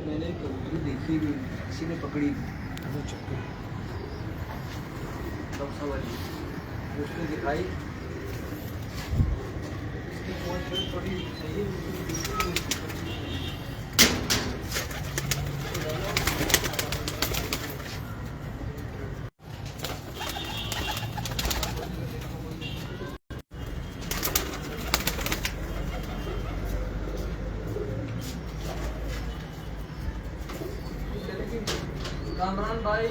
मैंने कबूतरी देखी भी, किसी ने पकड़ी थी उसने दिखाई, इसकी पहुंच थोड़ी सही है। कामरान भाई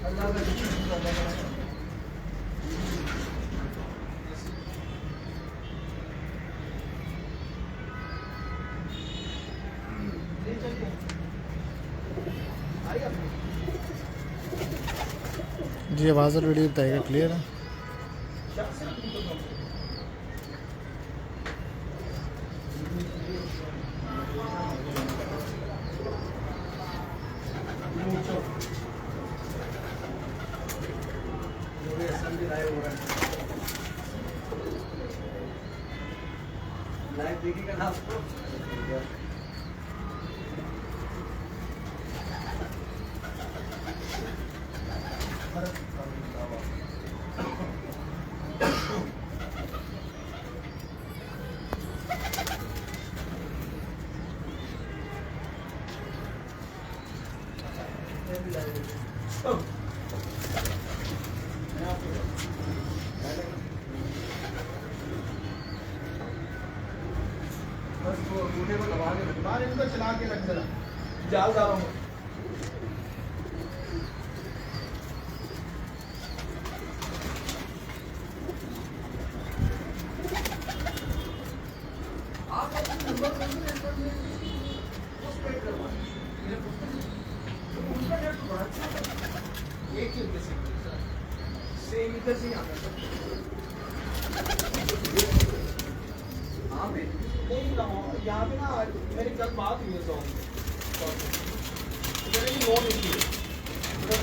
अल्लाह का जी आवाज़ और वीडियो बताइएगा क्लियर है। लाइव देखिएगा ना आपको। बस वो बूढ़े को दबा के बाहर इनको चला के रख देना, जाल डालो मत। एक ही सेम इधर से आता है। हाँ भाई नहीं ना यहाँ पे ना मेरी कल बात हुई है तो मेरे की लोन इशू है,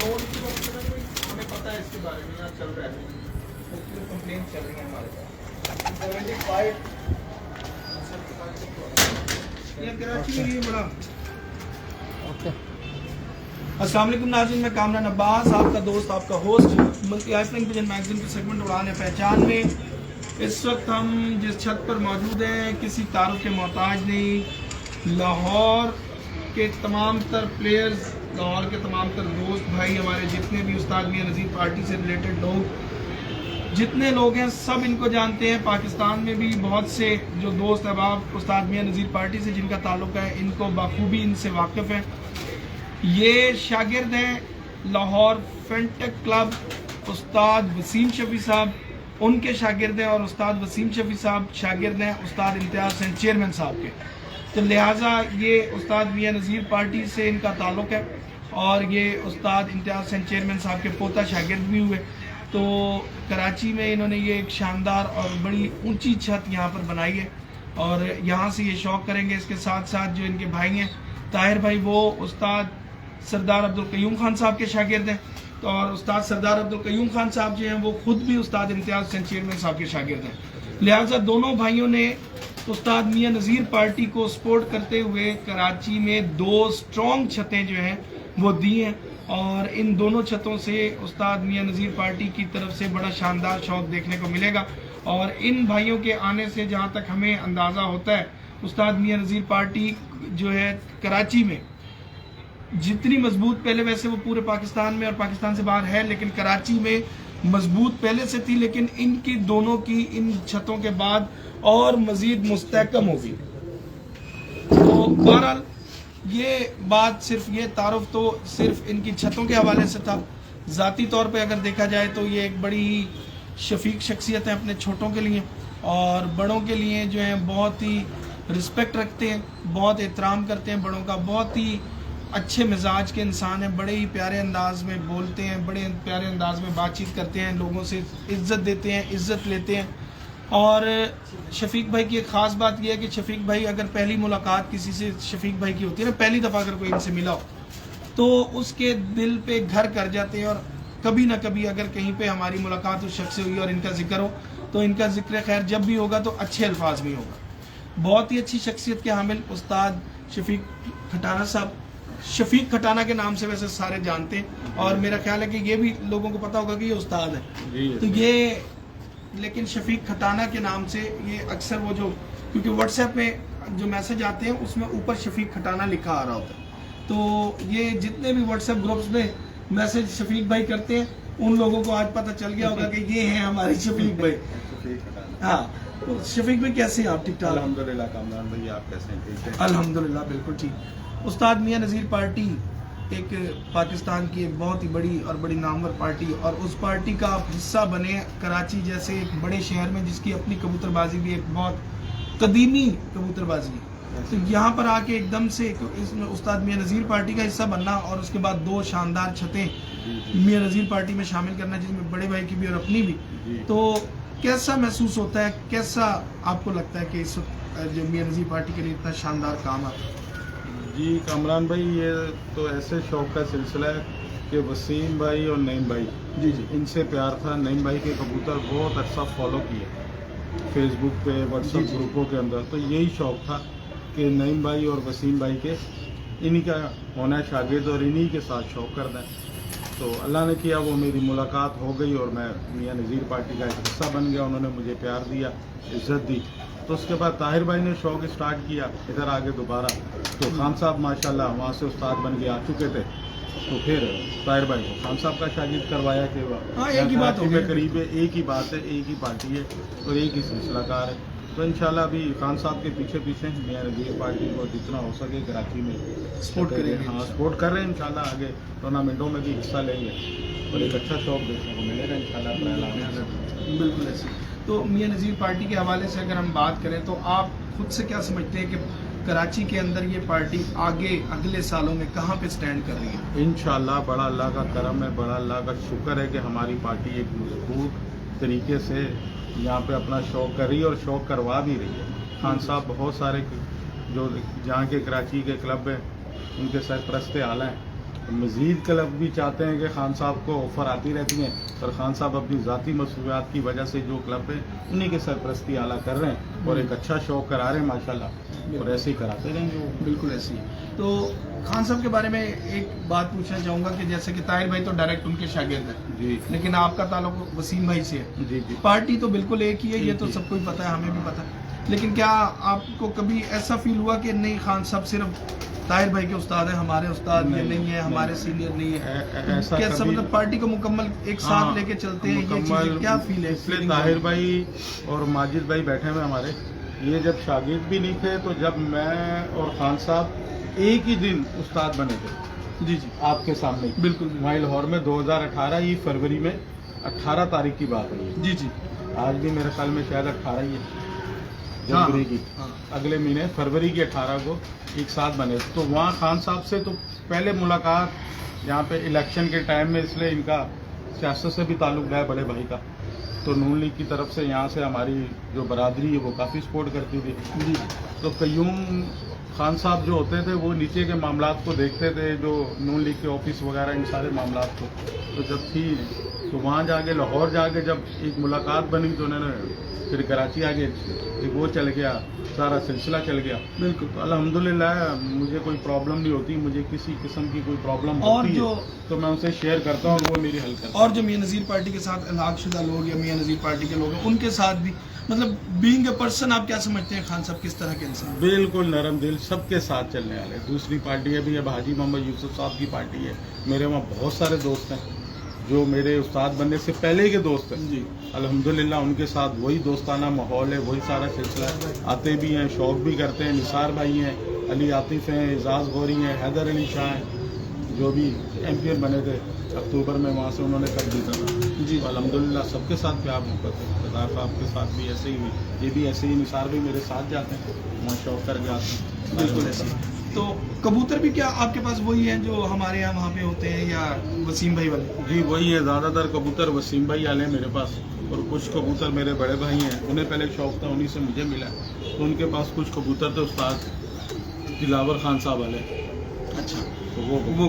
लोन इशू कोई हमें पता है इसके बारे में, यहाँ चल रहा है उसकी कंप्लेन चल रही है हमारे पास 75 ये कराची के लिए बड़ा। ओके अस्सलाम वालेकुम नाज़रीन, मैं कामरान अब्बास आपका दोस्त आपका होस्ट मल्टी आइफलिंग विजन मैगजीन के सेगमेंट उड़ाने पहचान में। इस वक्त हम जिस छत पर मौजूद हैं किसी तारुफ के मोहताज नहीं, लाहौर के तमाम तर प्लेयर्स, लाहौर के तमाम तर दोस्त भाई हमारे जितने भी उस्ताद मियां नज़ीर पार्टी से रिलेटेड लोग जितने लोग हैं सब इनको जानते हैं। पाकिस्तान में भी बहुत से जो दोस्त अहबाब उस्ताद मियां नज़ीर पार्टी से जिनका ताल्लुक़ है इनको बाखूबी इनसे वाकिफ़ हैं। ये शागिर्द हैं लाहौर फेंटेक क्लब, उस्ताद वसीम शफी साहब उनके शागिर्द हैं और उस्ताद वसीम शफी साहब शागिर्द हैं उस्ताद इम्तियाज़ हुसैन चेयरमैन साहब के। तो लिहाजा ये उस्ताद मियां नज़ीर पार्टी से इनका ताल्लुक़ है और ये उस्ताद इम्तियाज़ हुसैन चेयरमैन साहब के पोता शागिर्द भी हुए। तो कराची में इन्होंने ये एक शानदार और बड़ी ऊंची छत यहाँ पर बनाई है और यहाँ से ये शौक़ करेंगे। इसके साथ साथ जो इनके भाई हैं ताहिर भाई, वो उस्ताद सरदार अब्दुल कयूम खान साहब के शागिर्द हैं। तो और उस्ताद सरदार अब्दुल कयूम खान साहब जो हैं वो खुद भी उस्ताद इम्तियाज़ हुसैन चेयरमैन साहब के शागिर्द हैं। लिहाजा दोनों भाइयों ने उस्ताद मियां नज़ीर पार्टी को सपोर्ट करते हुए कराची में 2 स्ट्रॉन्ग छतें जो हैं वो दी हैं और इन दोनों छतों से उस्ताद मियां नज़ीर पार्टी की तरफ से बड़ा शानदार शौक देखने को मिलेगा। और इन भाइयों के आने से जहाँ तक हमें अंदाज़ा होता है उस्ताद मियां नज़ीर पार्टी जो है कराची में जितनी मजबूत, पहले वैसे वो पूरे पाकिस्तान में और पाकिस्तान से बाहर है लेकिन कराची में मजबूत पहले से थी, लेकिन इनकी दोनों की इन छतों के बाद और मजीद मुस्तहकम होगी। तो बहरहाल ये बात सिर्फ ये तारुफ तो सिर्फ इनकी छतों के हवाले से था। ज़ाती तौर पे अगर देखा जाए तो ये एक बड़ी शफीक शख्सियत है अपने छोटों के लिए और बड़ों के लिए जो है बहुत ही रिस्पेक्ट रखते हैं, बहुत एहतराम करते हैं बड़ों का, बहुत ही अच्छे मिजाज के इंसान हैं, बड़े ही प्यारे अंदाज में बोलते हैं, बड़े प्यारे अंदाज में बातचीत करते हैं, लोगों से इज्जत देते हैं, इज्जत लेते हैं। और शफीक भाई की एक ख़ास बात यह है कि शफीक भाई अगर पहली मुलाकात किसी से शफीक भाई की होती है ना, पहली दफ़ा अगर कोई इनसे मिला हो तो उसके दिल पे घर कर जाते हैं और कभी ना कभी अगर कहीं पे हमारी मुलाकात उस शख्स से हुई और इनका जिक्र हो तो इनका जिक्र खैर जब भी होगा तो अच्छे अल्फाज में होगा। बहुत ही अच्छी शख्सियत के हामिल उस्ताद शफीक खटाना साहब। शफीक खटाना के नाम से वैसे सारे जानते हैं और मेरा ख्याल है कि ये भी लोगों को पता होगा कि ये उस्ताद है। तो ये लेकिन शफीक खटाना के नाम से ये अक्सर वो जो, क्योंकि व्हाट्सएप में जो मैसेज आते हैं उसमें ऊपर शफीक खटाना लिखा आ रहा होता है। तो ये जितने भी व्हाट्सएप ग्रुप्स में मैसेज शफीक भाई करते हैं उन लोगों को आज पता चल गया होगा कि ये हैं हमारे शफीक भाई। हाँ, तो शफीक भाई कैसे हैं आप? ठीक ठाक? अल्हम्दुलिल्लाह। कामरान भाई आप कैसे हैं? ठीक है अल्हम्दुलिल्लाह, बिल्कुल ठीक। उस्ताद मियां नज़ीर पार्टी एक पाकिस्तान की एक बहुत ही बड़ी और बड़ी नामवर पार्टी, और उस पार्टी का आप हिस्सा बने कराची जैसे एक बड़े शहर में जिसकी अपनी कबूतरबाजी भी एक बहुत कदीमी कबूतरबाजी है। तो यहाँ पर आके एकदम से इसमें उस्ताद मियां नज़ीर पार्टी का हिस्सा बनना और उसके बाद 2 शानदार छतें मियां नज़ीर पार्टी में शामिल करना, जिसमें बड़े भाई की भी और अपनी भी, तो कैसा महसूस होता है? कैसा आपको लगता है कि इस वक्त जो मियां नज़ीर पार्टी के लिए इतना शानदार काम आता है? जी कामरान भाई, ये तो ऐसे शौक का सिलसिला है कि वसीम भाई और नईम भाई, जी इनसे प्यार था। नईम भाई के कबूतर बहुत अच्छा फॉलो किए फेसबुक पे, व्हाट्सएप ग्रुपों के अंदर। तो यही शौक था कि नईम भाई और वसीम भाई के इन्हीं का होना शागिर्द और इन्हीं के साथ शौक करना है। तो अल्लाह ने किया, वो मेरी मुलाकात हो गई और मैं मियां नज़ीर पार्टी का एक हिस्सा बन गया। उन्होंने मुझे प्यार दिया, इज्जत दी। तो उसके बाद ताहिर भाई ने शौक स्टार्ट किया इधर आगे दोबारा। तो खान साहब माशाल्लाह वहाँ से उस्ताद बन के आ चुके थे, तो फिर ताहिर भाई को खान साहब का शागिर्द करवाया कि एक ही बात हो गई, करीब है, एक ही बात है, एक ही पार्टी है और एक ही सिलसिलाकार है। तो इंशाल्लाह अभी खान साहब के पीछे पीछे मियां नज़ीर पार्टी को जितना हो सके कराची में सपोर्ट करेंगे। हाँ, सपोर्ट कर रहे हैं। इंशाल्लाह आगे टूर्नामेंटों में भी हिस्सा लेंगे और एक अच्छा शौक देखने को मिलेगा इंशाल्लाह। बिल्कुल ऐसे। तो मियां नज़ीर पार्टी के हवाले से अगर हम बात करें तो आप खुद से क्या समझते हैं कि कराची के अंदर ये पार्टी आगे अगले सालों में कहाँ पे स्टैंड कर रही है? इंशाल्लाह बड़ा अल्लाह का करम है, बड़ा अल्लाह का शुक्र है कि हमारी पार्टी एक मजबूत तरीके से यहाँ पे अपना शौक कर रही है और शौक करवा भी रही है। खान साहब बहुत सारे जो जहाँ के कराची के क्लब हैं उनके सरपरस्त आला हैं। मज़ीद क्लब भी चाहते हैं कि खान साहब को ऑफ़र आती रहती हैं, पर खान साहब अपनी ज़ाती मसरूफियात की वजह से जो क्लब है उन्हीं के सरपरस्ती आला कर रहे हैं और एक अच्छा शौक करा रहे हैं माशाल्लाह, और ऐसे ही कराते रहेंगे वो। बिल्कुल ऐसे ही। तो खान साहब के बारे में एक बात पूछना चाहूँगा कि जैसे कि ताहिर भाई तो डायरेक्ट उनके शागिर्द हैं जी, लेकिन आपका ताल्लुक वसीम भाई से है। जी जी। पार्टी तो बिल्कुल एक ही है, ये तो जी। सबको ही पता है, हमें भी पता है। लेकिन क्या आपको कभी ऐसा फील हुआ कि नहीं खान साहब सिर्फ ताहिर भाई के उस्ताद है, हमारे उस्ताद ये नहीं है, हमारे सीनियर नहीं है? ऐसा कैसा मतलब पार्टी को मुकम्मल एक साथ लेके चलते हैं, ये चीज़ें क्या फील है? इसलिए ताहिर भाई और माजिद भाई बैठे हुए हमारे, ये जब शागिर्द भी नहीं थे तो जब मैं और खान साहब एक ही दिन उस्ताद बने थे, जी जी आपके सामने बिल्कुल वहीं लाहौर में 2018 ही फरवरी में 18 तारीख की बात है। जी जी। आज भी मेरे ख्याल में शायद 18 ही है जनवरी की, अगले महीने फरवरी की 18 को एक साथ बने। तो वहाँ खान साहब से तो पहले मुलाकात यहाँ पे इलेक्शन के टाइम में, इसलिए इनका सियासत से भी ताल्लुक है बड़े भाई का। तो नून लीग की तरफ से यहाँ से हमारी जो बरादरी है वो काफ़ी सपोर्ट करती थी जी। तो कयूम खान साहब जो होते थे वो नीचे के मामलात को देखते थे, जो नून लीग के ऑफिस वगैरह इन सारे मामलात को। तो जब थी तो वहाँ जाके लाहौर जाके जब एक मुलाकात बनी तो उन्होंने फिर कराची आगे एक वो चल गया, सारा सिलसिला चल गया। बिल्कुल। तो अल्हम्दुलिल्लाह मुझे कोई प्रॉब्लम नहीं होती, मुझे किसी किस्म की कोई प्रॉब्लम होती है तो मैं उनसे शेयर करता हूँ, वो मेरी हल करता है। और जो मियां नज़ीर पार्टी के साथ इलाक़शुदा लोग या मियां नज़ीर पार्टी के लोग हैं उनके साथ भी, मतलब बीइंग ए पर्सन आप क्या समझते हैं खान साहब किस तरह के इंसान? बिल्कुल नरम दिल, सबके साथ चलने वाले। दूसरी पार्टी है भी, अब हाजी मोहम्मद यूसुफ साहब की पार्टी है, मेरे वहाँ बहुत सारे दोस्त हैं जो मेरे उस्ताद बनने से पहले के दोस्त हैं जी। अल्हम्दुलिल्लाह उनके साथ वही दोस्ताना माहौल है, वही सारा सिलसिला है। आते भी हैं, शौक भी करते हैं। निसार भाई हैं, अली आतिफ हैं, एजाज गौरी हैं, हैदर अली शाह हैं, जो भी एमपीएन बने थे अक्टूबर में, वहाँ से उन्होंने कर जीता था जी। तो अल्हम्दुलिल्लाह सबके साथ प्यार मोहब्बत है। सरदार साहब के साथ भी ऐसे ही हुई, ये भी ऐसे ही। निसार भी मेरे साथ जाते हैं, वहाँ शौक करके आते हैं। बिल्कुल ऐसे। तो कबूतर भी क्या आपके पास वही हैं जो हमारे यहाँ वहाँ पे होते हैं या वसीम भाई वाले? जी वही है, ज़्यादातर कबूतर वसीम भाई वाले हैं मेरे पास, और कुछ कबूतर मेरे बड़े भाई हैं, उन्हें पहले शौक था, उन्हीं से मुझे मिला। तो उनके पास कुछ कबूतर थे उस्ताद दिलावर खान साहब वाले। अच्छा, तो वो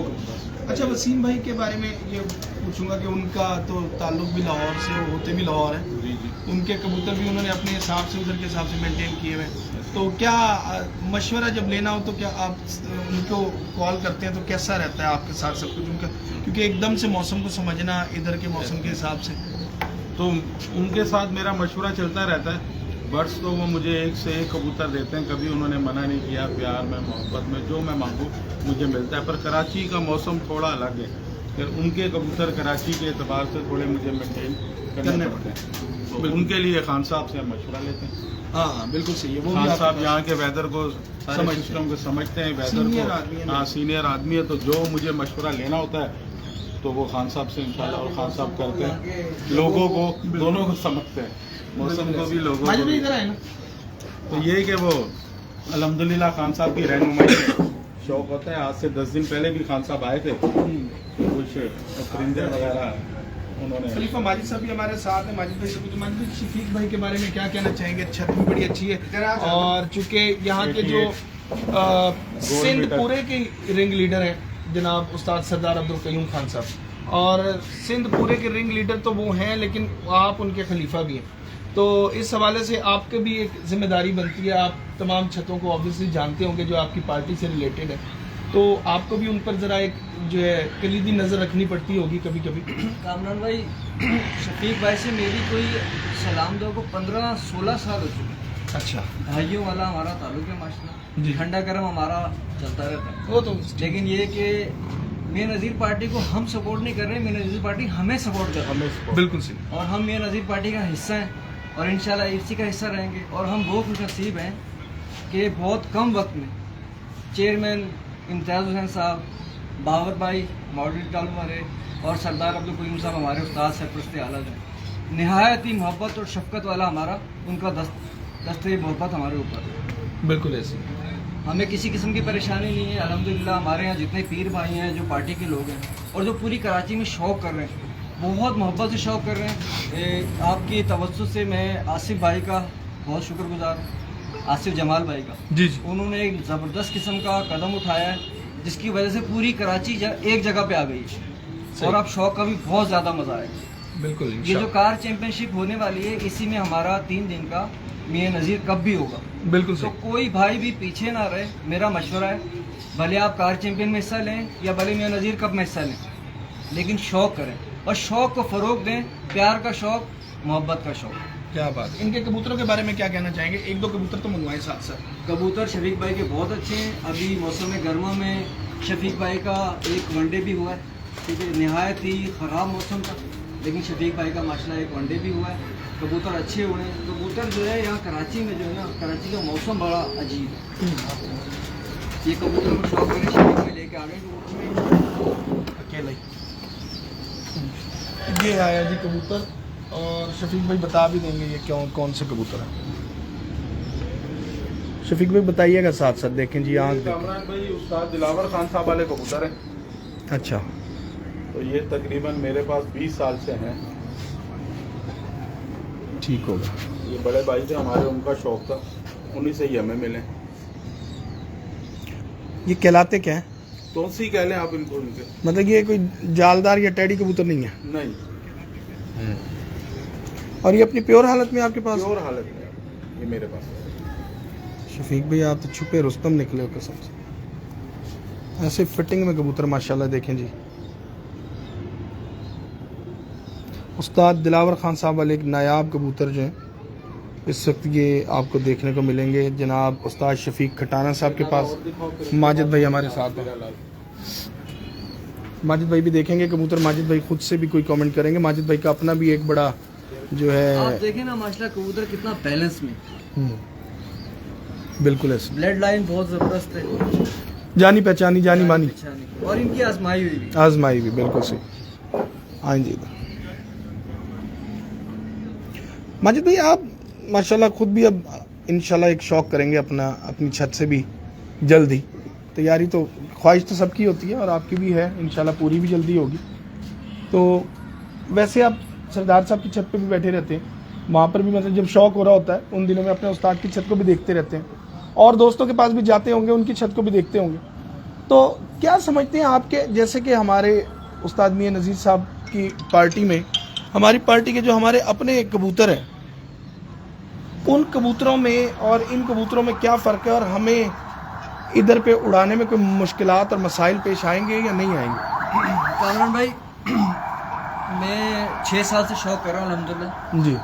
अच्छा वसीम भाई के बारे में ये पूछूंगा कि उनका तो ताल्लुक भी लाहौर से, होते भी लाहौर है जी जी। उनके कबूतर भी उन्होंने अपने हिसाब से उधर के हिसाब से मेंटेन किए हुए हैं। तो क्या मशवरा जब लेना हो तो क्या आप उनको कॉल करते हैं तो कैसा रहता है आपके साथ सब कुछ उनका, क्योंकि एकदम से मौसम को समझना इधर के मौसम के हिसाब से। तो उनके साथ मेरा मशवरा चलता रहता है। बर्ड्स तो वो मुझे एक से एक कबूतर देते हैं, कभी उन्होंने मना नहीं किया। प्यार में मोहब्बत में जो मैं मांगूँ मुझे मिलता है। पर कराची का मौसम थोड़ा अलग है, फिर उनके कबूतर कराची के एतबार से थोड़े मुझे मेंटेन करने पड़ते हैं। तो उनके लिए खान साहब से हम मशवरा लेते हैं। हाँ बिल्कुल सही है। वो खान भी साहब यहाँ के वेदर को सारे सिस्टम को समझते हैं, वेदर को। हाँ, सीनियर आदमी है, तो जो मुझे मशवरा लेना होता है तो वो खान साहब से इंशाल्लाह, और खान साहब करते हैं। लोगों को दोनों को समझते हैं, मौसम को भी, लोगों को भी। तो ये कि वो अल्हम्दुलिल्लाह खान साहब की रहनुमाई में शौक होता है। आज से 10 दिन पहले भी खान साहब आए थे, कुछ परिंदे वगैरह उन्होंने। खलीफा माजिद साहब भी हमारे साथ हैं। माजिद भाई से कुछ, माजिद भाई शफीक भाई के बारे में क्या कहना चाहेंगे? छत भी बड़ी अच्छी है, और चूंकि यहाँ के जो सिंध पूरे के रिंग लीडर हैं जनाब उस्ताद सरदार अब्दुल कयूम खान साहब, और सिंध पूरे के रिंग लीडर तो वो हैं, लेकिन आप उनके खलीफा भी हैं। तो इस हवाले से आपके भी एक जिम्मेदारी बनती है। आप तमाम छतों को ऑब्वियसली जानते होंगे जो आपकी पार्टी से रिलेटेड है, तो आपको भी उन पर ज़रा एक जो है कलीदी नज़र रखनी पड़ती होगी कभी कभी। कामरान भाई, शफीक भाई से मेरी कोई सलाम दो को 15-16 साल हो चुके। अच्छा, भाइयों वाला हमारा ताल्लुक है माशाल्लाह, जी। ठंडा गर्म हमारा चलता रहता है। वो तो लेकिन ये कि मियां नज़ीर पार्टी को हम सपोर्ट नहीं कर रहे, मियां नज़ीर पार्टी हमें सपोर्ट कर रही है। बिल्कुल सही। और हम मियां नज़ीर पार्टी का हिस्सा हैं, और इंशाल्लाह इसी का हिस्सा रहेंगे। और हम बहुत खुशनसीब हैं कि बहुत कम वक्त में चेयरमैन इम्तियाज़ हुसैन साहब, बाबर भाई मॉडल टाउन हमारे, और सरदार अब्दुल कयूम साहब हमारे उस्ताद सरपरस्त आला जो नहायत ही मोहब्बत और शफकत वाला हमारा उनका दस्ते मोहब्बत हमारे ऊपर। बिल्कुल ऐसे हमें किसी किस्म की परेशानी नहीं है अल्हम्दुलिल्लाह। हमारे यहाँ जितने पीर भाई हैं जो पार्टी के लोग हैं और जो पूरी कराची में शौक़ कर रहे हैं, बहुत मोहब्बत से शौक़ कर रहे हैं। आपकी तवज्जो से मैं आसिफ भाई का बहुत शुक्रगुजार हूँ, आसिफ जमाल भाई का। जी जी। उन्होंने एक ज़बरदस्त किस्म का कदम उठाया है जिसकी वजह से पूरी कराची एक जगह पे आ गई है, और अब शौक़ का भी बहुत ज़्यादा मज़ा आएगा। बिल्कुल। ये जो कार चैंपियनशिप होने वाली है, इसी में हमारा 3 दिन का मियां नज़ीर कप भी होगा। बिल्कुल तो सही। कोई भाई भी पीछे ना रहे, मेरा मशवरा है, भले आप कार चैंपियन में हिस्सा लें या भले मियां नज़ीर कप में हिस्सा लें, लेकिन शौक़ करें और शौक़ को फ़रोग दें। प्यार का शौक़, मोहब्बत का शौक़। क्या बात है। इनके कबूतरों के बारे में क्या कहना चाहेंगे? 1-2 कबूतर तो मंगवाए साथ साथ। कबूतर शफीक भाई के बहुत अच्छे हैं। अभी मौसम गर्मा में शफीक भाई का एक वनडे भी हुआ है, ठीक है। नहायत ही ख़राब मौसम था, लेकिन शफीक भाई का माशाल्लाह एक वनडे भी हुआ है। कबूतर अच्छे हुए हैं। कबूतर जो है यहाँ कराची में जो है ना, कराची का मौसम बड़ा अजीब है। ये कबूतर को शौक करें, शफीक भाई लेके आ गए अकेला ही। ये आया जी कबूतर, और शफीक भाई बता भी देंगे ये कौन से कबूतर है। शफीक भाई बताइएगा साथ साथ। देखें जी आँख। कामरान भाई उस्ताद दिलावर खान साहब वाले कबूतर हैं। अच्छा, तो ये तकरीबन मेरे पास 20 साल से हैं। ठीक होगा। ये बड़े भाई थे हमारे, उनका शौक था, उन्हीं से ही हमें मिले। ये कहलाते क्या है? तोसी कह लें आप इनको उनके। मतलब ये कोई जालदार या टेडी कबूतर नहीं है? नहीं, और ये अपनी प्योर हालत में आपके पास? प्योर हालत में ये मेरे पास है। शफीक भाई आप तो छुपे रुस्तम निकले हो कसम से। ऐसे फिटिंग में कबूतर माशाल्लाह। देखें जी, उस्ताद दिलावर खान साहब वाले एक नायाब कबूतर जो हैं इस वक्त ये आपको देखने को मिलेंगे। जनाब उस्ताद शफीक खटाना साहब के पास माजिद भाई हमारे साथ हैं। माजिद भाई भी देखेंगे कबूतर। माजिद भाई खुद से भी कोई कमेंट करेंगे। माजिद भाई का अपना भी एक बड़ा जो है, आप देखें ना माशाल्लाह कबूतर कितना बैलेंस में। बिल्कुल ऐसे ब्लड लाइन बहुत ज़बरदस्त है, जानी पहचानी, जानी मानी, और इनकी आजमाई हुई भी। आजमाई भी। बिल्कुल सही। हाँ जी माजिद भाई, आप माशाल्लाह खुद भी अब इंशाल्लाह एक शौक़ करेंगे अपना, अपनी छत से भी जल्द ही। तैयारी तो ख्वाहिश तो सबकी होती है, और आपकी भी है, इंशाल्लाह पूरी भी जल्दी होगी। तो वैसे आप सरदार साहब की छत पे भी बैठे रहते हैं, वहाँ पर भी मतलब जब शौक़ हो रहा होता है उन दिनों में अपने उस्ताद की छत को भी देखते रहते हैं, और दोस्तों के पास भी जाते होंगे, उनकी छत को भी देखते होंगे। तो क्या समझते हैं आपके, जैसे कि हमारे उस्ताद मियां नज़ीर साहब की पार्टी में, हमारी पार्टी के जो हमारे अपने कबूतर हैं, उन कबूतरों में और इन कबूतरों में क्या फ़र्क है, और हमें इधर पे उड़ाने में कोई मुश्किलात और मसाइल पेश आएंगे या नहीं आएंगे? कामरान भाई, मैं 6 साल से शौक कर रहा हूँ अल्हम्दुलिल्लाह, जी।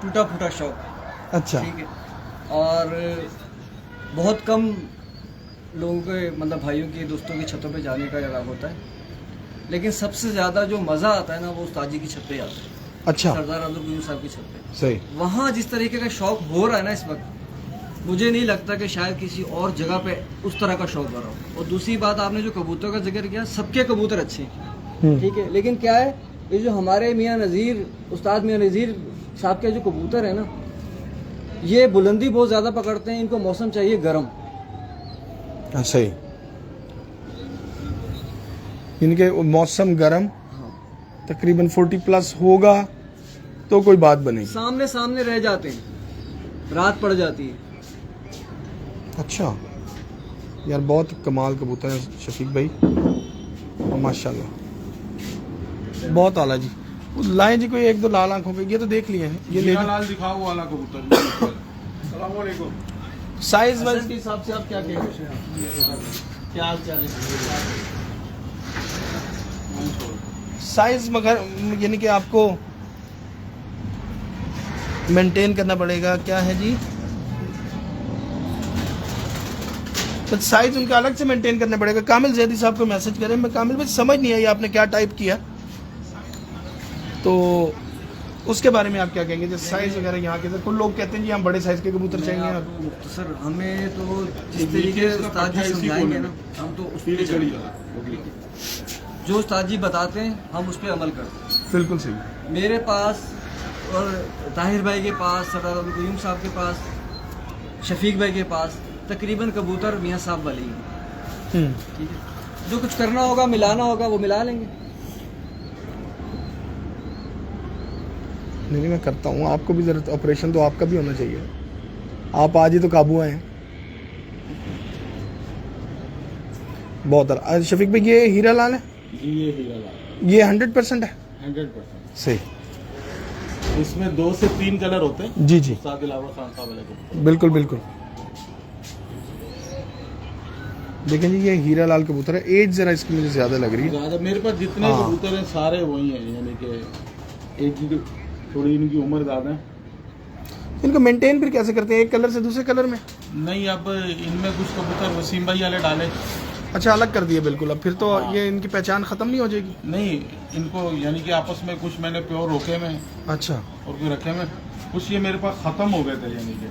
टूटा फूटा शौक, अच्छा। ठीक है। और बहुत कम लोगों के मतलब भाइयों की दोस्तों की छतों पे जाने का जगह होता है, लेकिन सबसे ज़्यादा जो मज़ा आता है ना वो उस्ताद जी की छत पे आता है। अच्छा। सरदार अब्दुल कयूम साहब की छत पे। सही। वहाँ जिस तरीके का शौक हो रहा है ना इस वक्त, मुझे नहीं लगता कि शायद किसी और जगह पे उस तरह का शौक हो रहा हो। और दूसरी बात, आपने जो कबूतर का जिक्र किया, सबके कबूतर अच्छे हैं, ठीक है, लेकिन क्या है, ये जो हमारे मियाँ नज़ीर, उस्ताद मियाँ नज़ीर साहब के जो कबूतर है ना, ये बुलंदी बहुत ज़्यादा पकड़ते हैं, इनको मौसम चाहिए गर्म। सही। इनके मौसम गर्म, तकरीबन 40+ होगा तो कोई बात बनेगी। सामने सामने रह जाते हैं, रात पड़ जाती है। अच्छा यार, बहुत कमाल कबूतर है शफीक भाई, माशाल्लाह, बहुत आला जी। लाएं जी कोई 1-2 लाल आंखों के, ये तो देख लिए हैं, ये ले हीरा लाल दिखाओ वाला कबूतर। अस्सलाम वालेकुम। साइज वाइज के हिसाब से आप क्या कह रहे हैं? क्या हाल चाल है? साइज मगर यानी कि आपको मेंटेन करना पड़ेगा, क्या है जी, तो साइज उनका अलग से मेंटेन करना पड़ेगा। कामिल जैदी साहब को मैसेज करें। मैं कामिल भाई समझ नहीं आई आपने क्या टाइप किया, तो उसके बारे में आप क्या कहेंगे? जैसे साइज वगैरह यहाँ के कुछ लोग कहते हैं जी हम बड़े साइज के कबूतर चाहिए, और सर हमें तो जिस तरीके से उस्ताद जी समझाएंगे ना, हम तो उस पे जो उस्ताद जी बताते हैं हम उस पर अमल करते हैं। बिल्कुल सही। मेरे पास और ताहिर भाई के पास, सरदार अब्दुल कयूम साहब के पास, शफीक भाई के पास तकरीबन कबूतर मियाँ साहब वाले ही हैं, ठीक है। जो कुछ करना होगा, मिलाना होगा, वो मिला लेंगे। नहीं मैं करता हूँ, आपको भी जरूरत, ऑपरेशन तो आपका भी होना चाहिए। आप आज ही तो काबू आए हैं। बहुत अच्छा। शफीक भाई ये हीरा लाल है? जी ये हीरा लाल, ये 100% है? 100%। सही। इसमें 2 से 3 कलर होते हैं। जी जी उस्ताद दिलावर खान साहब वाले को। बिल्कुल बिल्कुल। देखें जी ये हीरा लाल कबूतर है। एज जरा इसकी मुझे ज्यादा लग रही है। ज्यादा मेरे पास जितने हाँ। कबूतर हैं सारे वही हैं, यानी कि एक की थोड़ी इनकी उम्र ज्यादा है। इनको मेंटेन फिर कैसे करते हैं, एक कलर से दूसरे कलर में? नहीं, अब इनमें कुछ कबूतर वसीम भाई वाले डाले। अच्छा अलग कर दिए बिल्कुल। अब फिर तो हाँ। ये इनकी पहचान खत्म नहीं हो जाएगी? नहीं, इनको यानी कि आपस में कुछ मैंने प्योर रोके में अच्छा। और कोई रखे में, कुछ ये मेरे पास खत्म हो गए थे, यानी कि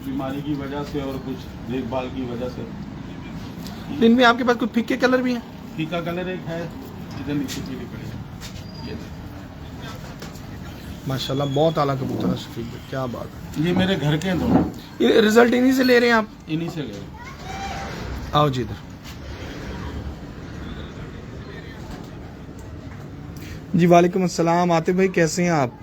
बीमारी की वजह से और कुछ देखभाल की वजह से। इनमें आपके पास कुछ फिक्के कलर भी हैं? फीका कलर एक है, इधर नीचे पीली पड़ी है। ये माशाल्लाह बहुत आला कबूतर है शफीक भाई, क्या बात है। ये मेरे घर के हैं दोनों, ये रिजल्ट इन्हीं से ले रहे हैं आप? इन्हीं से ले रहे हैं। आओ जी इधर। जी वालेकुम अस्सलाम। आतिफ भाई कैसे हैं आप?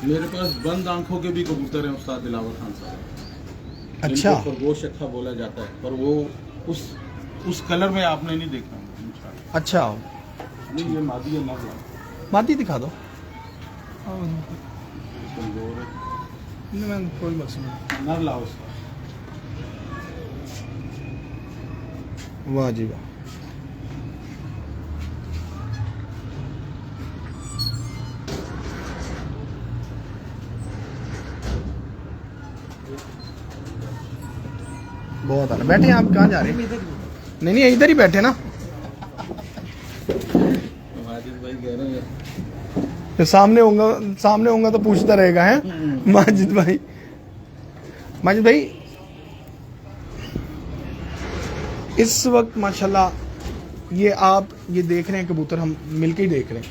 मेरे पास बंद आंखों के भी कबूतर हैं उस्ताद दिलावर खान साहब। अच्छा। इनको खरगोश अच्छा बोला जाता है, पर वो उस कलर में आपने नहीं देखा इंशाल्लाह। अच्छा नहीं, ये मादी है, नर है। मादी दिखा दो। कमजोर है। नहीं मैं कोई मसला नहीं। नर लाओ उसका। वाह जी वाह। बहुत आला। बैठे आप कहाँ जा रहे हैं? नहीं नहीं इधर ही बैठे ना। माजिद भाई कह रहे हैं तो सामने होगा तो पूछता रहेगा है माजिद भाई। माजिद भाई इस वक्त माशाल्लाह ये आप ये देख रहे हैं कबूतर, हम मिलके ही देख रहे हैं।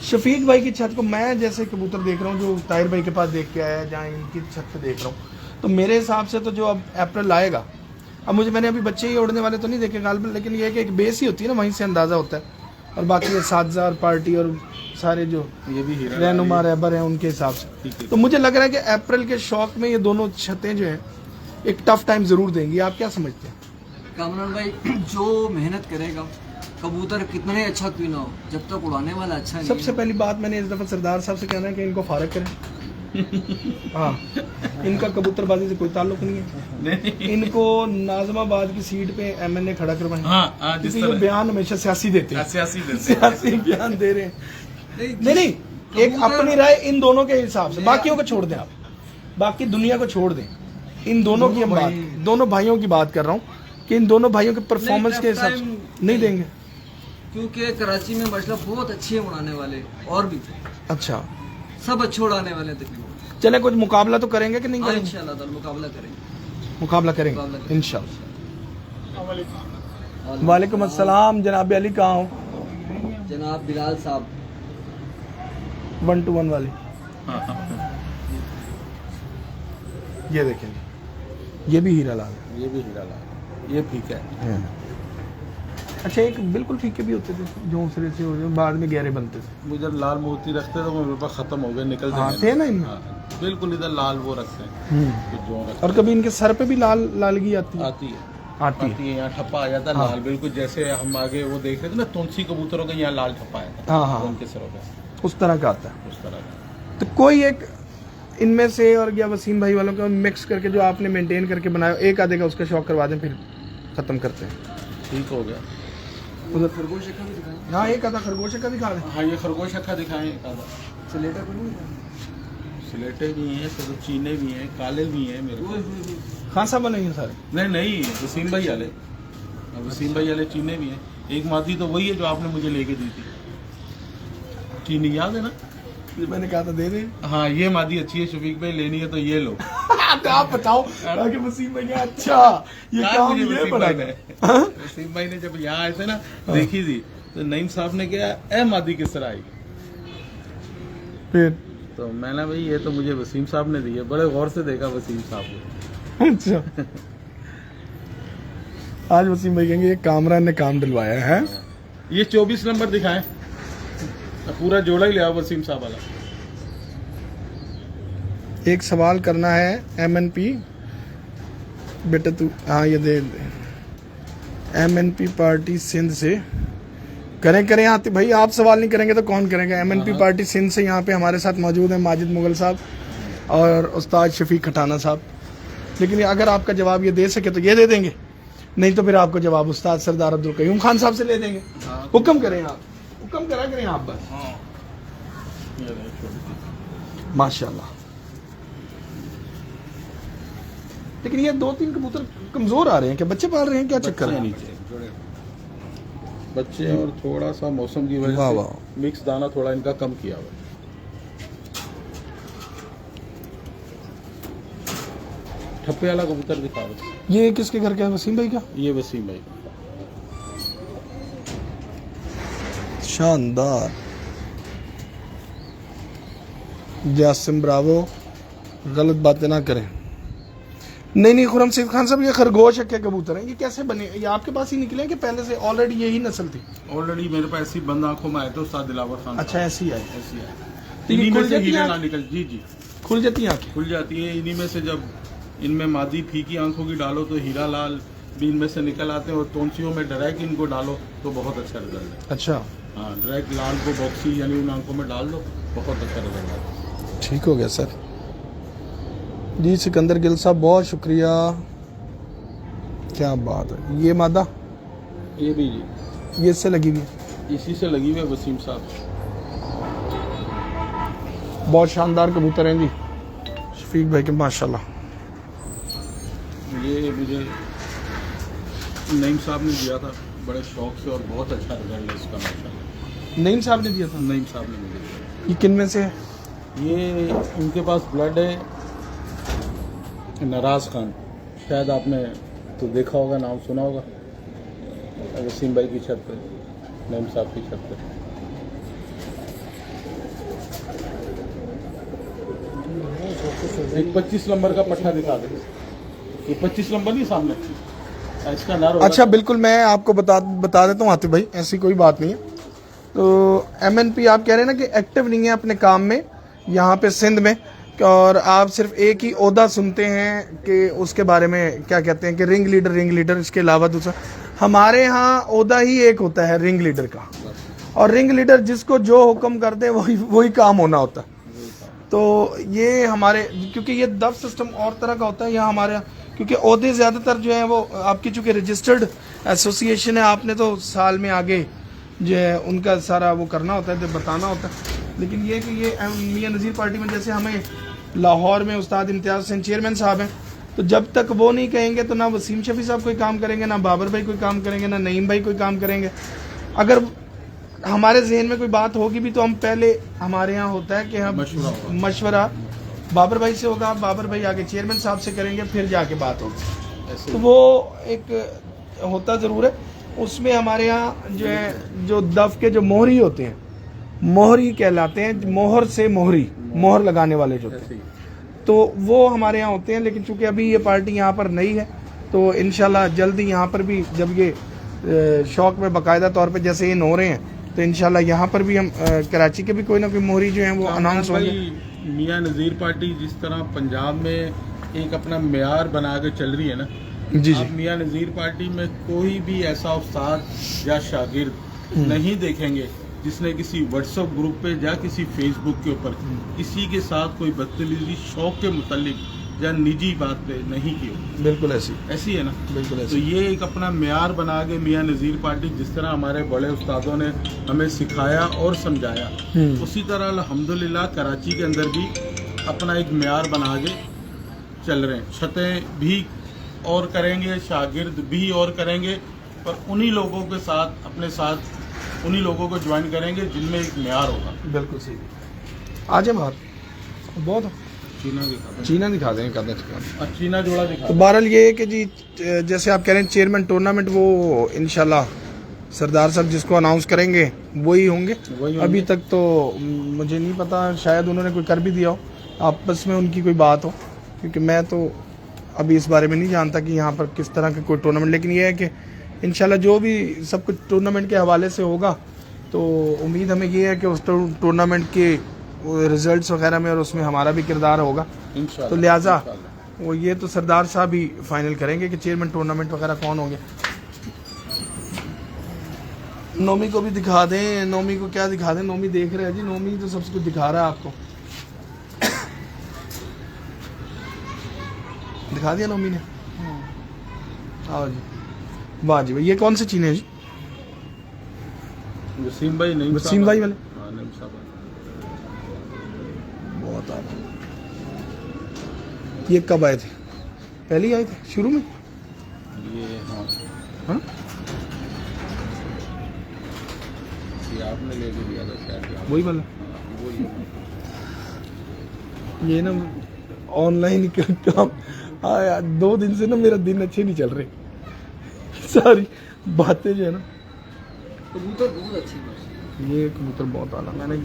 शफीक भाई की छत को मैं जैसे कबूतर देख रहा हूँ, जो ताहिर भाई के पास देख के आया, जहाँ इनकी छत पे देख रहा हूँ, तो मेरे हिसाब से तो जो अब अप्रैल आएगा, अब मैंने अभी बच्चे ही उड़ने वाले तो नहीं देखे गालबन, लेकिन ये है कि एक बेस ही होती है ना, वहीं से अंदाज़ा होता है। और बाकी ये 7000 पार्टी और सारे जो ये भी हीरा रहनुमा रहबर हैं उनके हिसाब से, तो मुझे लग रहा है कि अप्रैल के शौक में ये दोनों छतें जो हैं एक टफ टाइम ज़रूर देंगी। आप क्या समझते हैं? कामरान भाई जो मेहनत करेगा कबूतर कितना ही अच्छा क्यों ना हो, जब तक उड़ाने वाला अच्छा नहीं सबसे पहली बात मैंने इस दफा सरदार साहब से कहना है कि इनको फारग करें। हाँ, इनका कबूतरबाजी से कोई ताल्लुक नहीं है। इनको नाजमाबाद की सीट पे MNA खड़ा करवाएं। हाँ, जिस क्योंकि ये तरह बयान हमेशा सियासी देते हैं, सियासी बयान दे रहे हैं। नहीं, एक अपनी राय इन दोनों के हिसाब से, बाकियों को छोड़ दें आप, बाकी दुनिया को छोड़ दें, इन दोनों की हम बात, दोनों भाइयों की बात कर रहा हूँ कि इन दोनों भाइयों के परफॉर्मेंस के हिसाब से नहीं देंगे, क्योंकि कराची में माशाल्लाह बहुत अच्छे हैं उड़ाने वाले, और भी अच्छा सब अच्छे उड़ाने वाले हैं तकरीबन। चले कुछ मुकाबला तो करेंगे कि नहीं हाँ, करेंगे? इंशाल्लाह ताला मुकाबला करेंगे। मुकाबला करेंगे इंशाल्लाह। वालेकुम अस्सलाम, जनाब अली कहाँ हो? जनाब बिलाल साहब 121 वाले, ये देखें, ये भी हीरा लाल है। ये भी हीरा लाल, ये फीका है। अच्छा, एक बिल्कुल फीके भी होते थे जो उसरे से हो जो बाद में गहरे बनते थे। मुझे लाल मोती रखते थे, वो मेरे पास खत्म हो गए, निकल हाँ, थे ना इनमें। बिल्कुल इधर लाल वो रखते हैं कुछ जो रखते और कभी इनके सर पे भी लाल लालगी आती है? आती है, आती है। यहाँ ठप्पा आ जाता है लाल, बिल्कुल जैसे हम आगे वो देख रहे थे ना तुलसी कबूतरों का, यहाँ लाल ठप्पा आया था। हाँ, उनके सरों पे उस तरह का आता है। उस तरह का। तो कोई एक इनमें से और या वसीम भाई वालों का मिक्स करके जो आपने मेंटेन करके बनाया, एक आधे का उसका शौक करवा दें, फिर खत्म करते हैं। ठीक हो गया। उधर खरगोश का भी दिखाएं। हाँ, एक आधा खरगोश का दिखा दें। हाँ, ये खरगोश अक्खा दिखाएं एक आधा। स्लेटर को नहीं दिखाएं। स्लेटे भी हैं, तो चीने भी हैं, काले भी हैं मेरे को। खान साहब बने सारे? नहीं, वसीम भाई वाले, वसीम भाई वाले चीने भी हैं। एक मादी तो वही है जो आपने मुझे लेके दी थी, चीनी याद है ना? ये मैंने कहा था दे दे। हाँ, ये मादी अच्छी है, शफीक भाई लेनी है तो ये लो। तो आप बताओ कि वसीम भाई अच्छा ये यार, काम मुझे ये वसीम बना भाई ने वसीम भाई ने जब यहाँ आए थे ना, देखी थी तो नईम साहब ने कहा ए मादी किस तरह आएगी, फिर तो मैंने भाई ये तो मुझे वसीम साहब ने दी है। बड़े गौर से देखा वसीम साहब को। अच्छा, आज वसीम भाई कहेंगे ये कामरान ने काम दिलवाया है। ये 24 नंबर दिखाएं, पूरा जोड़ा ही ले आओ वसीम साहब वाला। एक सवाल करना है MNP बेटा तू, हाँ ये दे MNP पार्टी सिंध से करें आते भाई, आप सवाल नहीं करेंगे तो कौन करेगा? MNP पार्टी सिंध से यहाँ पे हमारे साथ मौजूद है माजिद मुगल साहब और उस्ताद शफीक खटाना साहब। लेकिन अगर आपका जवाब ये दे सके तो ये दे देंगे, नहीं तो फिर आपको जवाब उस्ताद सरदार अब्दुल कयूम खान साहब से ले देंगे। हुक्म करें आप, हुक्म करा करें आप बस। माशाल्लाह। लेकिन ये 2-3 कबूतर कमजोर आ रहे हैं, क्या बच्चे पाल रहे हैं, क्या चक्कर है? नीचे बच्चे और थोड़ा सा मौसम की वजह वाह, से वाह। मिक्स दाना थोड़ा इनका कम किया हुआ है। ठप्पे वाला कबूतर दिखा दो। ये किसके घर का है? वसीम भाई का? ये वसीम भाई का। शानदार। जासिम ब्रावो, गलत बातें ना करें। नहीं खुरम सईद खान साहब, ये खरगोश के कबूतर हैं, ये कैसे बने? ये आपके पास ही निकले कि पहले से ऑलरेडी यही नस्ल थी? ऑलरेडी मेरे पास ऐसी बंद आंखों में आए थे उस्ताद दिलावर खान। अच्छा, ऐसी है। ऐसी है। तो ये इन्हीं में खुल से जाती हीरे है? ना निकल, जी खुल जाती हैं आंखें? खुल जाती है। इन्हीं में से जब इनमें मादी फीकी आंखों की डालो तो हीरा लाल भी इनमें से निकल आते हैं, और तोंसियों में डायरेक्ट इनको डालो तो बहुत अच्छा रिजल्ट है। अच्छा, हाँ, डायरेक्ट लाल को बॉक्सी यानी उन आंखों में डाल दो, बहुत अच्छा रिजल्ट है। ठीक हो गया सर जी। सिकंदर गिल साहब बहुत शुक्रिया, क्या बात है। ये मादा, ये भी जी ये इससे लगी हुई है? इसी से लगी हुई है वसीम साहब। बहुत शानदार कबूतर हैं जी शफीक भाई के, माशाल्लाह। ये मुझे नईम साहब ने दिया था बड़े शौक से, और बहुत अच्छा रिजल्ट है इसका माशाल्लाह। नईम साहब ने दिया था? नईम साहब ने मुझे दिया। ये किन में से है? ये उनके पास ब्लड है नाराज खान, शायद आपने तो देखा होगा, नाम सुना होगा, वसीम भाई की छत पर, नईम साहब की छत पर। एक 25 नंबर का पट्टा दिखा दे। ये 25 नंबर नहीं सामने, इसका नार होगा। अच्छा, बिल्कुल मैं आपको बता देता हूँ आतिफ भाई, ऐसी कोई बात नहीं है। तो MNP आप कह रहे हैं ना कि एक्टिव नहीं है अपने काम में यहाँ पे सिंध में, और आप सिर्फ एक ही ओहदा सुनते हैं कि उसके बारे में क्या कहते हैं कि रिंग लीडर, इसके अलावा दूसरा हमारे यहाँ ओहदा ही एक होता है रिंग लीडर का, और रिंग लीडर जिसको जो हुक्म कर दे वही काम होना होता है। तो ये हमारे, क्योंकि ये दफ सिस्टम और तरह का होता है यहाँ हमारे यहाँ, क्योंकि ओहदे ज़्यादातर जो है वो आपकी चूँकि रजिस्टर्ड एसोसिएशन है, आपने तो साल में आगे जो है उनका सारा वो करना होता है, तो बताना होता है। लेकिन ये कि ये मियां नज़ीर पार्टी में जैसे हमें लाहौर में उस्ताद इम्तियाज़ हुसैन चेयरमैन साहब हैं, तो जब तक वो नहीं कहेंगे तो ना वसीम शफी साहब कोई काम करेंगे, ना बाबर भाई कोई काम करेंगे, ना नईम भाई कोई काम करेंगे। अगर हमारे जहन में कोई बात होगी भी तो हम पहले, हमारे यहाँ होता है कि हम मशवरा बाबर भाई से होगा, बाबर भाई आगे चेयरमैन साहब से करेंगे, फिर जाके बात होगी। तो वो एक होता ज़रूर है। उसमें हमारे यहाँ जो है जो दफ के जो मोहरी होते हैं, मोहरी कहलाते हैं, मोहर से मोहरी, मोहर लगाने वाले जो होते हैं, तो वो हमारे यहाँ होते हैं। लेकिन चूंकि अभी ये पार्टी यहाँ पर नई है तो इंशाल्लाह जल्दी यहाँ पर भी जब ये शौक में बाकायदा तौर पे जैसे इन हो रहे हैं तो इंशाल्लाह यहाँ पर भी हम कराची के भी कोई ना कोई मोहरी जो है वो अनाउंस होंगे। मियां नज़ीर पार्टी जिस तरह पंजाब में एक अपना मेयार बना के चल रही है ना, जी आप मियां नज़ीर पार्टी में कोई भी ऐसा उस्ताद या शागिर्द नहीं देखेंगे जिसने किसी व्हाट्सएप ग्रुप पे या किसी फेसबुक के ऊपर किसी के साथ कोई बदतमीजी शौक के मुतालिक या निजी बात पे नहीं की हो। बिल्कुल ऐसी है ना, बिल्कुल तो ऐसी। ये एक अपना मेयार बना के मियां नज़ीर पार्टी जिस तरह हमारे बड़े उस्तादों ने हमें सिखाया और समझाया, उसी तरह अल्हम्दुलिल्लाह कराची के अंदर भी अपना एक मेयार बना के चल रहे हैं। छतें भी और करेंगे, शागिर्द भी और करेंगे, पर उन्हीं लोगों के साथ अपने साथ उन्हीं लोगों को ज्वाइन करेंगे जिनमें एक मेयार होगा। बिल्कुल सही। आ जाए बाहर, बहुत चीना दिखा देंगे कदर का। चीना जोड़ा दिखा। तो बहरहाल ये है कि जी जैसे आप कह रहे हैं चेयरमैन टूर्नामेंट वो इंशाल्लाह सरदार साहब जिसको अनाउंस करेंगे वही होंगे। अभी तक तो मुझे नहीं पता, शायद उन्होंने कोई कर भी दिया हो, आपस में उनकी कोई बात हो, क्योंकि मैं तो अभी इस बारे में नहीं जानता कि यहाँ पर किस तरह का कोई टूर्नामेंट। लेकिन ये है कि इंशाल्लाह जो भी सब कुछ टूर्नामेंट के हवाले से होगा तो उम्मीद हमें ये है कि उस टूर्नामेंट के रिजल्ट्स वगैरह में और उसमें हमारा भी किरदार होगा। तो लिहाजा वो ये तो सरदार साहब ही फाइनल करेंगे कि चेयरमैन टूर्नामेंट वगैरह कौन होंगे। नोमी को भी दिखा दें, नोमी को क्या दिखा दें, नोमी देख रहे हैं जी, नोमी तो सब कुछ दिखा रहा है आपको। दिखा दिया नोमी ने। आओ जी, वाह जी भाई, ये कौन से चीने जी? वसीम भाई नहीं, वसीम भाई वाले बहुत आते। ये कब आए थे? पहले ही आए थे शुरू में? ये हाँ? ये आपने ले लिया था शायद, वही वाला। वही। ये ना ऑनलाइन काम यार, 2 दिन से ना मेरा दिन अच्छे नहीं चल रहे, सारी बातें जो है ना। कबूतर बहुत अच्छी बात। ये कबूतर बहुत आला, मैंने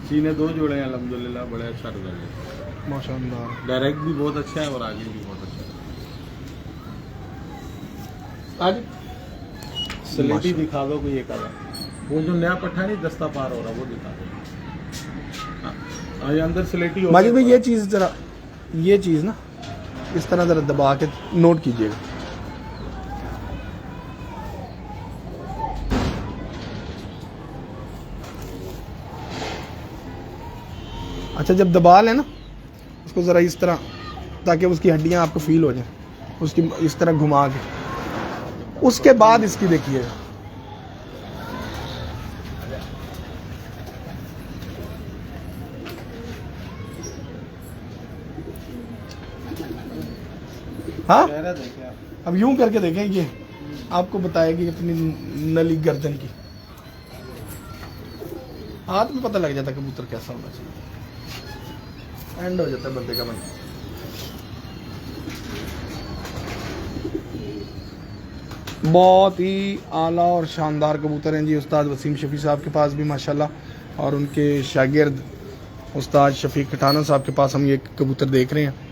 चीने 2 जोड़े हैं अल्हम्दुलिल्लाह, बड़े अच्छा रिजल्ट है माशाअल्लाह। डायरेक्ट भी बहुत अच्छा है और आगे भी बहुत अच्छा है। आज स्लेटी दिखा दो कोई एक आधा, वो जो नया पट्टा नहीं दस्ता पार हो रहा वो दिखा दो। हाँ, ये अंदर स्लेटी हो माजिद भाई ये चीज़ ज़रा, ये चीज़ ना इस तरह ज़रा दबा के नोट कीजिएगा। अच्छा, जब दबा लें ना उसको ज़रा इस तरह, ताकि उसकी हड्डियां आपको फील हो जाए, उसकी इस तरह घुमा के, उसके बाद इसकी देखिएगा। हाँ, अब यूं करके देखें, ये आपको बताएगी अपनी नली गर्दन की। हाथ में पता लग जाता है कबूतर कैसा होना चाहिए, एंड हो जाता है बंदे का मन। बहुत ही आला और शानदार कबूतर हैं जी उस्ताद वसीम शफी साहब के पास भी माशाल्लाह, और उनके शागिर्द उस्ताद शफीक खटाना साहब के पास हम ये कबूतर देख रहे हैं।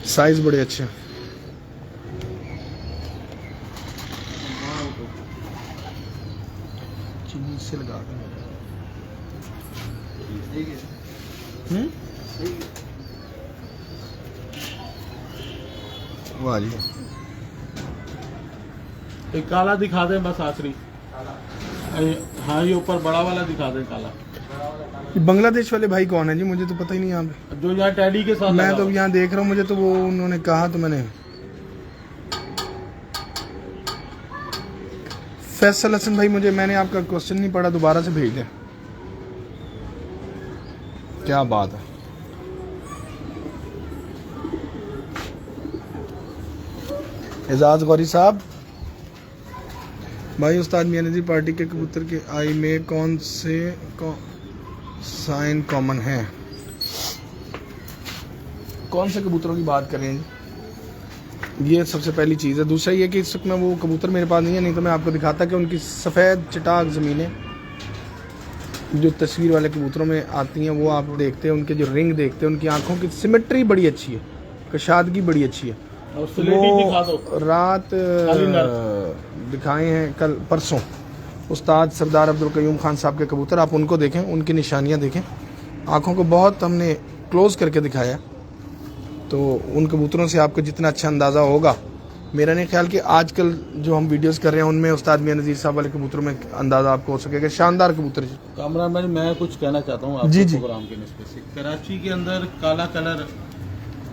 साइज बड़े अच्छे हैं। चीनी से लगा वाह जी। एक काला दिखा दें बस आखिरी। हाँ ये ऊपर बड़ा वाला दिखा दें काला। बांग्लादेश वाले भाई कौन है जी? मुझे तो पता ही नहीं यहाँ पे। जो यहाँ टैडी के साथ मैं लगा तो हुआ है। यहाँ देख रहा हूँ, मुझे तो वो उन्होंने कहा तो मैंने। फैसल हसन भाई, मैंने आपका क्वेश्चन नहीं पढ़ा, दोबारा से भेज दें। क्या बात है। एजाज गौरी साहब भाई, उस्ताद मियां नज़ीर पार्टी के कबूतर के आई में कौन से साइन कॉमन है? कौन से कबूतरों की बात कर रहे हैं जी? ये सबसे पहली चीज़ है। दूसरा ये कि इस वक्त में वो कबूतर मेरे पास नहीं है, नहीं तो मैं आपको दिखाता कि उनकी सफ़ेद चटाक ज़मीनें जो तस्वीर वाले कबूतरों में आती हैं वो आप देखते हैं, उनके जो रिंग देखते हैं, उनकी आंखों की सिमेट्री बड़ी अच्छी है, कशादगी बड़ी अच्छी है। और स्लेटी दिखा दो। वो रात दिखाए हैं कल परसों उस्ताद सरदार अब्दुल कयूम खान साहब के कबूतर, आप उनको देखें, उनकी निशानियां देखें, आंखों को बहुत हमने क्लोज करके दिखाया। तो उन कबूतरों से आपको जितना अच्छा अंदाज़ा होगा, मेरा नहीं ख्याल कि आजकल जो हम वीडियोस कर रहे हैं उनमें उस्ताद मियां नज़ीर साहब वाले कबूतरों में अंदाज़ा आपको हो सकेगा। शानदार कबूतर जी। कामरान भाई मैं कुछ कहना चाहता हूँ जी, आपके जी। प्रोग्राम के निस्बत से। कराची के अंदर काला कलर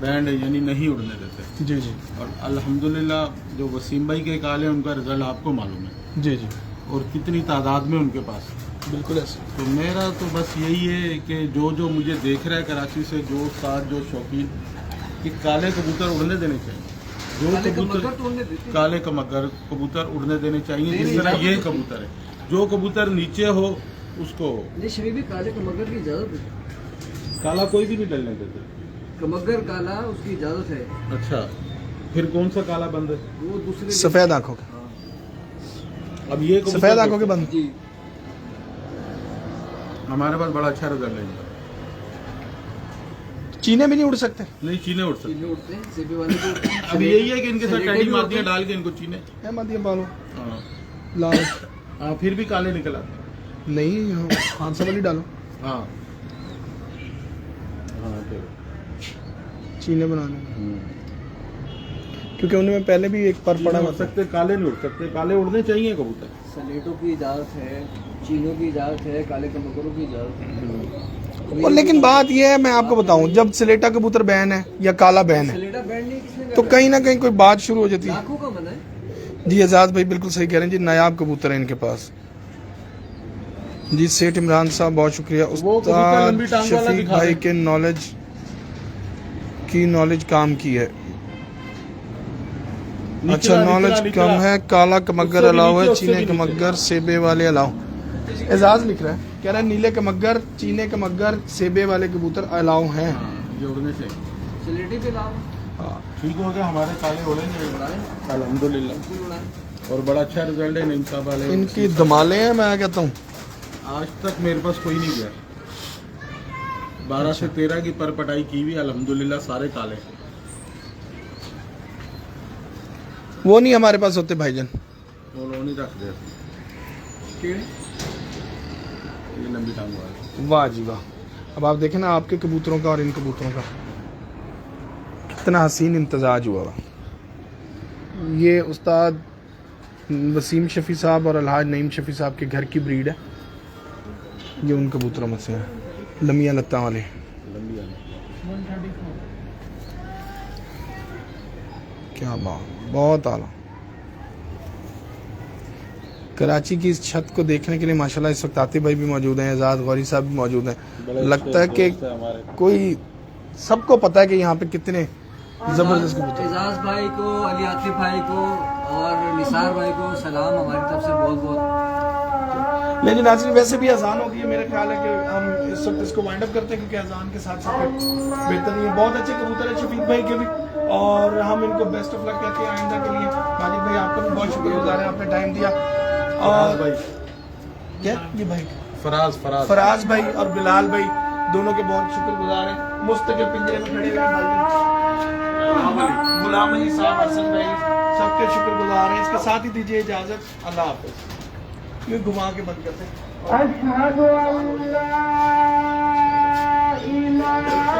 बैंड यानी नहीं उड़ने देते, जी जी और अल्हम्दुलिल्लाह जो वसीम भाई के काले उनका रिजल्ट आपको मालूम है, जी जी, और कितनी तादाद में उनके पास। बिल्कुल ऐसे। तो मेरा तो बस यही है कि जो मुझे देख रहा है कराची से, जो साथ जो शौकीन, कि काले कबूतर उड़ने देने चाहिए। जो काले कबूतर कमगर तो उड़ने देते हैं। काले कमगर कबूतर उड़ने देने चाहिए, नहीं, जिस तरह नहीं, ये नहीं। कबूतर है। जो कबूतर नीचे हो उसको नहीं शमी भी काले कमगर की इजाजत है। काला कोई भी नहीं डलने देते। कमगर काला उसकी इजाजत है। अच्छा, फिर कौन सा काला बंद है? वो दूसरे सफ़ेद आंखों के, अब ये कबूतर सफ़ेद आंखों के बंद। जी हमारे पास बड़ा अच्छा रिजल्ट है इनका। चीने भी नहीं उड़ सकते? नहीं, चीने उड़ सकते। चीने उड़ते हैं, सेबे वाले भी उड़ते हैं। अब यही है कि इनके साथ सलेटे टैडी भी मारती उड़ते हैं हैं। डाल के इनको चीने। है मत ये बालो हाँ लाल हाँ, फिर भी काले निकल आते हैं। नहीं, हादसा वाली डालो, हाँ हाँ तो चीने बनाने, क्योंकि उनमें पहले भी एक पर पड़ा उड़ हुआ था। सकते, काले नहीं उड़ सकते। काले उड़ने चाहिए कबूतर। सलेटों की इजाजत है, चीनों की इजाजत है, काले कमगरों की इजाजत है। और लेकिन बात यह है, मैं आपको बताऊं, जब स्लेटा कबूतर बैन है या काला बैन है सलेटा बैंड नहीं किसने तो कहा? कहीं ना कहीं कोई बात शुरू हो जाती है। लाखों का मना है। जी एजाज भाई बिल्कुल सही कह रहे हैं जी, नायाब कबूतर है इनके पास। जी सेठ इमरान साहब बहुत शुक्रिया। वो कबूतर लंबी उस्ताद टांग वाला शफीक दिखा भाई दें। के नॉलेज काम की है। निचला, अच्छा, निचला, नॉलेज निचला। कम है। काला कमगर उससे भी अलाउ है, नीचे, उससे चीने भी नीचे। कमगर सेबे वाले अलाउ। एजाज लिख रहा है, कह रहा है नीले कमगर, चीने कमगर, सेबे वाले कबूतर अलाउ हैं। हाँ, ये उड़ने चाहिए। सलेटे पे लाओ, हाँ, ठीक हो गया, हमारे काले उड़ेंगे उड़ाएं, अल्हम्दुलिल्लाह, बिल्कुल उड़ाएं। और बड़ा अच्छा रिजल्ट है इन सब वाले। इनकी धमाले हैं, मैं कहता हूँ। आज तक मेरे पास कोई नहीं गया। 12 से 13 की पर पटाई की हुई, अल्हम्दुलिल्लाह सारे काले। वो नहीं हमारे पास होते भाईजान। वो लोग नहीं रख दे, कीड़े ये लंबी टांग वाले। वाह जी वाह। अब आप देखें ना आपके कबूतरों का और इन कबूतरों का कितना हसीन इम्तजाज हुआ हुआ। ये उस्ताद वसीम शफी साहब और अलहाज नईम शफी साहब के घर की ब्रीड है। ये उन कबूतरों में से है, लमिया लत्ता वाले। लंबी वाले। क्या बात, बहुत आला। कराची की इस छत को देखने के लिए माशाल्लाह इस वक्त आतिफ भाई भी मौजूद हैं, एजाज गौरी साहब भी मौजूद हैं। बड़े लगता है अच्छे कि दोस्त हैं हमारे। कोई सबको पता है कि यहाँ पे कितने जबरदस्त कबूतर। एजाज भाई को, अली आतिफ भाई को और निसार भाई को सलाम हमारी तरफ से बहुत बहुत। लेकिन नाज़रीन वैसे भी अजान हो गई है, मेरा ख्याल है कि हम इस वक्त इसको वाइंड अप करते हैं, क्योंकि अजान के साथ साथ बेहतर नहीं है। बहुत अच्छे कबूतर है शफीक भाई के भी, और हम इनको बेस्ट ऑफ लक कहते हैं आइंदा के लिए। माजिद भाई आपका भी बहुत शुक्रगुजार है, आपने टाइम दिया। और भाई क्या ये भाई फराज फराज फराज भाई और बिलाल भाई दोनों के बहुत शुक्रगुजार हैं। मुस्तकिल पिंजरे में खड़े हुए भाई गुलाम अली साहब, अरसद भाई, सबके शुक्रगुजार हैं। इसके साथ ही दीजिए इजाजत, अल्लाह हाफिज। ये घुमा के बंद करते हैं। अशहदु अल्ला इलाहा